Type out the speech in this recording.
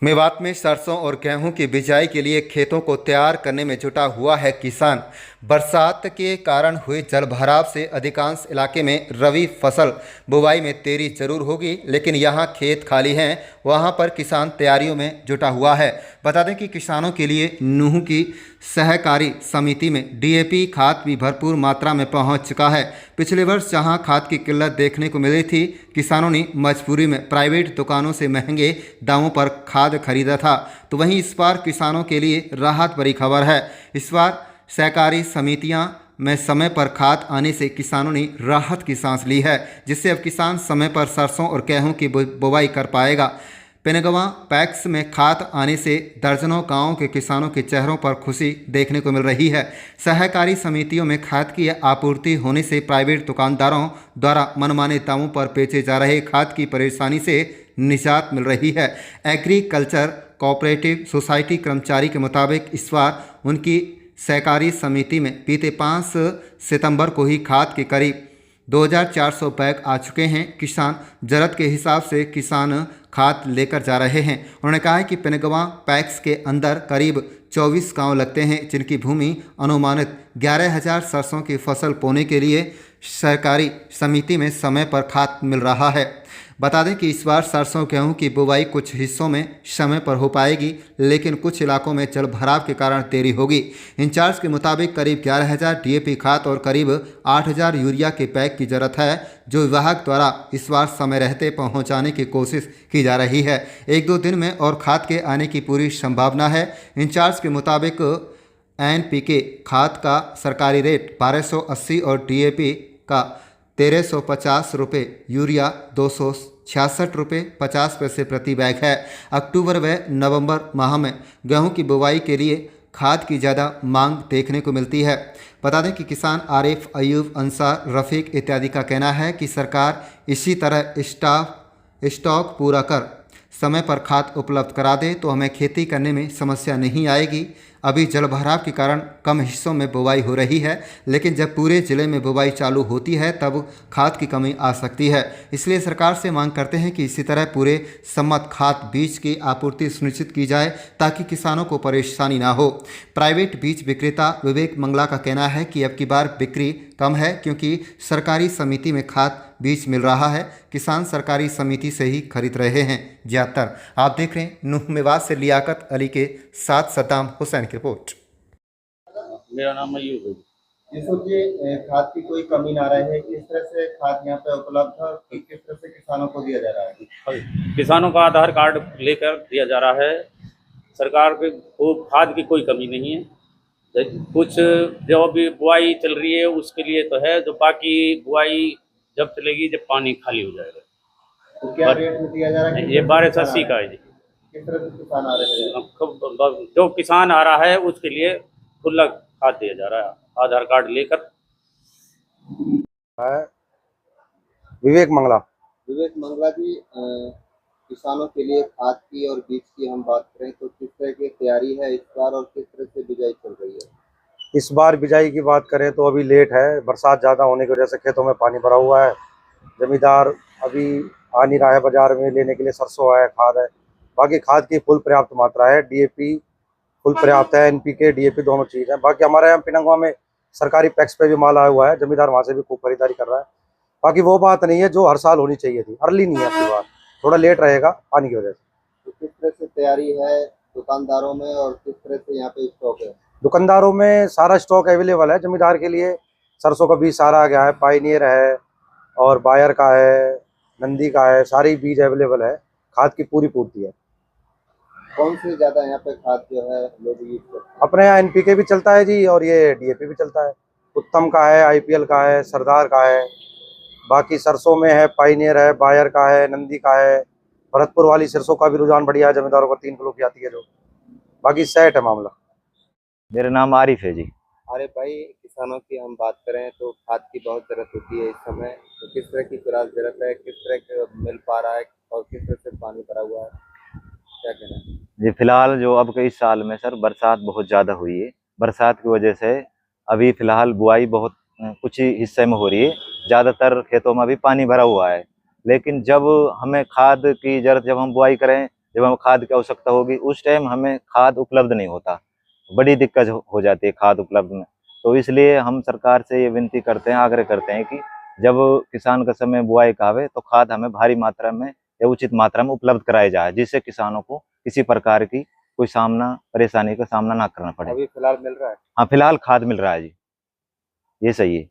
मेवात में सरसों और गेहूं की बिजाई के लिए खेतों को तैयार करने में जुटा हुआ है किसान। बरसात के कारण हुए जलभराव से अधिकांश इलाके में रबी फसल बुवाई में देरी जरूर होगी, लेकिन यहां खेत खाली हैं, वहां पर किसान तैयारियों में जुटा हुआ है। बता दें कि किसानों के लिए नूह की सहकारी समिति में डीएपी खाद भी भरपूर मात्रा में पहुंच चुका है। पिछले वर्ष जहां खाद की किल्लत देखने को मिली थी, किसानों ने मजबूरी में प्राइवेट दुकानों से महंगे दामों पर खाद खरीदा था, तो वहीं इस बार किसानों के लिए राहत भरी खबर है। इस बार सहकारी समितियां में समय पर खाद आने से किसानों ने राहत की सांस ली है, जिससे अब किसान समय पर सरसों और गेहूं की बुवाई कर पाएगा। पेनगवा पैक्स में खाद आने से दर्जनों गांवों के किसानों के चेहरों पर खुशी देखने को मिल रही है। सहकारी समितियों में खाद की आपूर्ति होने से प्राइवेट दुकानदारों द्वारा मनमाने दामों पर बेचे जा रहे खाद की परेशानी से निजात मिल रही है। एग्रीकल्चर कोऑपरेटिव सोसाइटी कर्मचारी के मुताबिक इस बार उनकी सहकारी समिति में बीते 5 सितंबर को ही खाद के करीब 2400 बैग आ चुके हैं। किसान जरूरत के हिसाब से किसान खाद लेकर जा रहे हैं। उन्होंने कहा है कि पेनगवा पैक्स के अंदर करीब 24 गांव लगते हैं, जिनकी भूमि अनुमानित 11,000 सरसों की फसल बोने के लिए सहकारी समिति में समय पर खाद मिल रहा है। बता दें कि इस बार सरसों गेहूं की बुवाई कुछ हिस्सों में समय पर हो पाएगी, लेकिन कुछ इलाकों में जलभराव के कारण देरी होगी। इंचार्ज के मुताबिक करीब 11,000 डीएपी खाद और करीब 8,000 यूरिया के पैक की जरूरत है, जो विभाग द्वारा इस बार समय रहते पहुंचाने की कोशिश की जा रही है। 1-2 दिन में और खाद के आने की पूरी संभावना है। इंचार्ज के मुताबिक एनपीके खाद का सरकारी रेट 1280 और डीएपी का 1350 रुपये, यूरिया 266 रुपये 50 पैसे प्रति बैग है। अक्टूबर व नवंबर माह में गेहूं की बुवाई के लिए खाद की ज़्यादा मांग देखने को मिलती है। बता दें कि किसान आरिफ, अयूब, अंसार, रफ़ीक इत्यादि का कहना है कि सरकार इसी तरह स्टॉक पूरा कर समय पर खाद उपलब्ध करा दे तो हमें खेती करने में समस्या नहीं आएगी। अभी जलभराव के कारण कम हिस्सों में बुवाई हो रही है, लेकिन जब पूरे ज़िले में बुवाई चालू होती है तब खाद की कमी आ सकती है। इसलिए सरकार से मांग करते हैं कि इसी तरह पूरे सम्मत खाद बीज की आपूर्ति सुनिश्चित की जाए, ताकि किसानों को परेशानी ना हो। प्राइवेट बीज विक्रेता विवेक मंगला का कहना है कि अब की बार बिक्री कम है, क्योंकि सरकारी समिति में खाद बीज मिल रहा है। किसान सरकारी समिति से ही खरीद रहे हैं ज़्यादातर। आप देख रहे हैं नूह मेवात से लियाकत अली के साथ सद्दाम हुसैन की रिपोर्ट। मेरा नाम अयूब है। यूसुफ जी, खाद की कोई कमी ना रहे, किस तरह से खाद यहाँ पे उपलब्ध है, किस तरह से किसानों को दिया जा रहा है? किसानों का आधार कार्ड लेकर दिया जा रहा है। सरकार के को खाद की कोई कमी नहीं है। कुछ जो अभी बुआई चल रही है उसके लिए तो है, जो बाकी बुआई जब चलेगी जब पानी खाली हो जाएगा। तो क्या रेट में दिया जा रहा है? ये 1280 का है जी। किस तरह से किसान आ रहे हैं? जो किसान आ रहा है उसके लिए खुला खाद दिया जा रहा है, आधार कार्ड लेकर। विवेक मंगला। विवेक मंगला जी, किसानों के लिए खाद की और बीज की हम बात करें तो किस तरह की तैयारी है इस बार और किस तरह से बिजाई चल रही है? इस बार बिजाई की बात करें तो अभी लेट है, बरसात ज़्यादा होने की वजह से खेतों में पानी भरा हुआ है। जमींदार अभी आ नहीं रहा है बाजार में लेने के लिए, सरसों है, खाद है। बाकी खाद की फुल पर्याप्त मात्रा है, डीएपी फुल पर्याप्त है, एनपीके डीएपी दोनों चीज़ है। बाकी हमारे यहाँ पिनंगवा में सरकारी पैक्स पे भी माल आया हुआ है, जमींदार वहाँ से भी खूब खरीदारी कर रहा है। बाकी वो बात नहीं है जो हर साल होनी चाहिए थी, अर्ली नहीं है आपकी बात, थोड़ा लेट रहेगा पानी की वजह से। तो किस तरह से तैयारी है दुकानदारों में और किस तरह से यहाँ पे स्टॉक है? दुकानदारों में सारा स्टॉक अवेलेबल है। जमींदार के लिए सरसों का बीज सारा आ गया है, पायनियर है और बायर का है, नंदी का है, सारी बीज अवेलेबल है। खाद की पूरी पूर्ति है। कौन से ज्यादा यहाँ पे खाद जो है लोग यूज करते हैं? अपने यहाँ एनपीके भी चलता है जी और ये डीएपी भी चलता है। उत्तम का है, आईपीएल का है, सरदार का है। बाकी सरसों में है पायनियर है, बायर का है, नंदी का है। भरतपुर वाली सरसों का भी रुझान बढ़िया है, जमींदारों को 3 किलो की आती है जो। बाकी सेट है मामला। मेरा नाम आरिफ है जी। अरे भाई, किसानों की हम बात करें तो खाद की बहुत जरूरत होती है इस समय, तो किस तरह की फिलहाल जरूरत है, किस तरह का मिल पा रहा है और किस तरह से पानी भरा हुआ है, क्या कहना है? जी फिलहाल जो अब के इस साल में सर बरसात बहुत ज़्यादा हुई है। बरसात की वजह से अभी फिलहाल बुआई बहुत कुछ ही हिस्से में हो रही है, ज़्यादातर खेतों में अभी पानी भरा हुआ है। लेकिन जब हमें खाद की जरूरत, जब हम बुआई करें जब हमें खाद की आवश्यकता होगी उस टाइम हमें खाद उपलब्ध नहीं होता, बड़ी दिक्कत हो जाती है खाद उपलब्ध में। तो इसलिए हम सरकार से ये विनती करते हैं, आग्रह करते हैं कि जब किसान का समय बुआई का आवे तो खाद हमें भारी मात्रा में या उचित मात्रा में उपलब्ध कराई जाए, जिससे किसानों को किसी प्रकार की कोई परेशानी का सामना ना करना पड़े। अभी फिलहाल मिल रहा है? हाँ, फिलहाल खाद मिल रहा है जी, ये सही है।